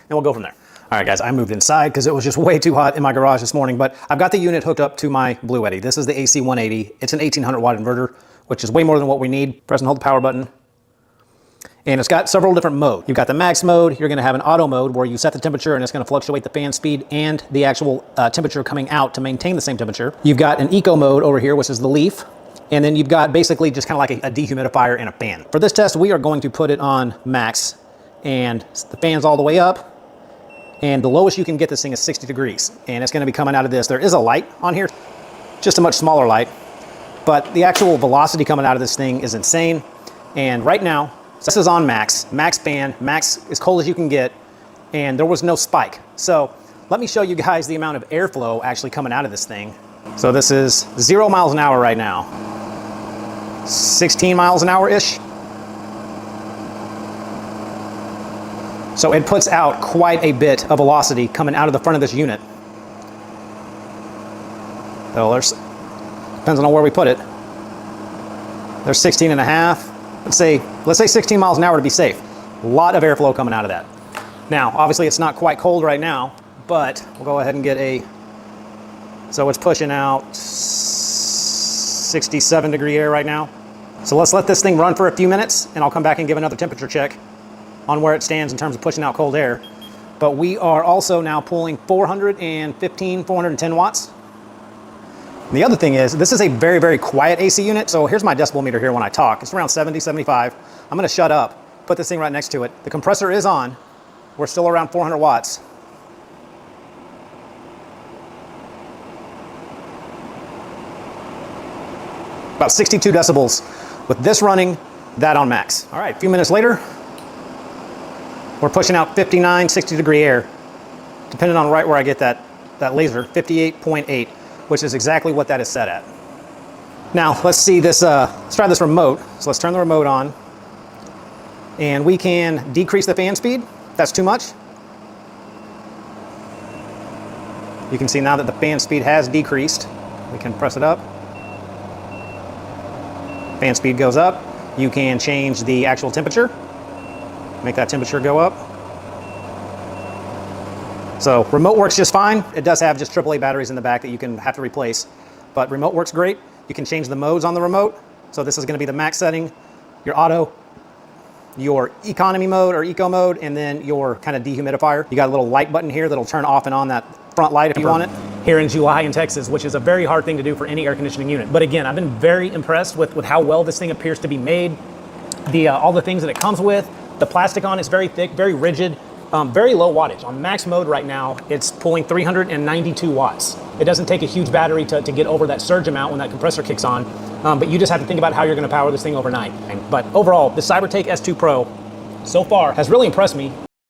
and we'll go from there. All right, guys, I moved inside because it was just way too hot in my garage this morning, but I've got the unit hooked up to my Blue Eddy. This is the AC 180. It's an 1800 watt inverter, which is way more than what we need. Press and hold the power button. And it's got several different modes. You've got the max mode. You're gonna have an auto mode where you set the temperature and it's gonna fluctuate the fan speed and the actual temperature coming out to maintain the same temperature. You've got an eco mode over here, which is the leaf. And then you've got basically just kind of like a dehumidifier and a fan. For this test, we are going to put it on max, and the fan's all the way up. And the lowest you can get this thing is 60 degrees. And it's gonna be coming out of this. There is a light on here, just a much smaller light. But the actual velocity coming out of this thing is insane. And right now, this is on max fan, max as cold as you can get. And there was no spike. So let me show you guys the amount of airflow actually coming out of this thing. So this is 0 miles an hour right now. 16 miles an hour-ish. So it puts out quite a bit of velocity coming out of the front of this unit. So there's, depends on where we put it. There's 16 and a half. Let's say 16 miles an hour to be safe. A lot of airflow coming out of that. Now, obviously it's not quite cold right now, but we'll go ahead and get a, so it's pushing out 67 degree air right now. So let's let this thing run for a few minutes and I'll come back and give another temperature check on where it stands in terms of pushing out cold air. But we are also now pulling 410 watts. And the other thing is, this is a very, very quiet AC unit. So here's my decibel meter here when I talk. It's around 70, 75. I'm gonna shut up, put this thing right next to it. The compressor is on. We're still around 400 watts. About 62 decibels with this running, that on max. All right, a few minutes later, we're pushing out 59, 60 degree air, depending on right where I get that laser, 58.8, which is exactly what that is set at. Now, let's see this, let's try this remote. So let's turn the remote on, and we can decrease the fan speed. That's too much. You can see now that the fan speed has decreased. We can press it up. Fan speed goes up. You can change the actual temperature. Make that temperature go up. So remote works just fine. It does have just AAA batteries in the back that you can have to replace, but remote works great. You can change the modes on the remote. So this is gonna be the max setting, your auto, your economy mode or eco mode, and then your kind of dehumidifier. You got a little light button here that'll turn off and on that front light if you want it. Here in July in Texas, which is a very hard thing to do for any air conditioning unit. But again, I've been very impressed with how well this thing appears to be made. All the things that it comes with. The plastic on is very thick, very rigid, very low wattage. On max mode right now, it's pulling 392 watts. It doesn't take a huge battery to get over that surge amount when that compressor kicks on, but you just have to think about how you're gonna power this thing overnight. But overall, the CYBERTAKE S2 Pro so far has really impressed me.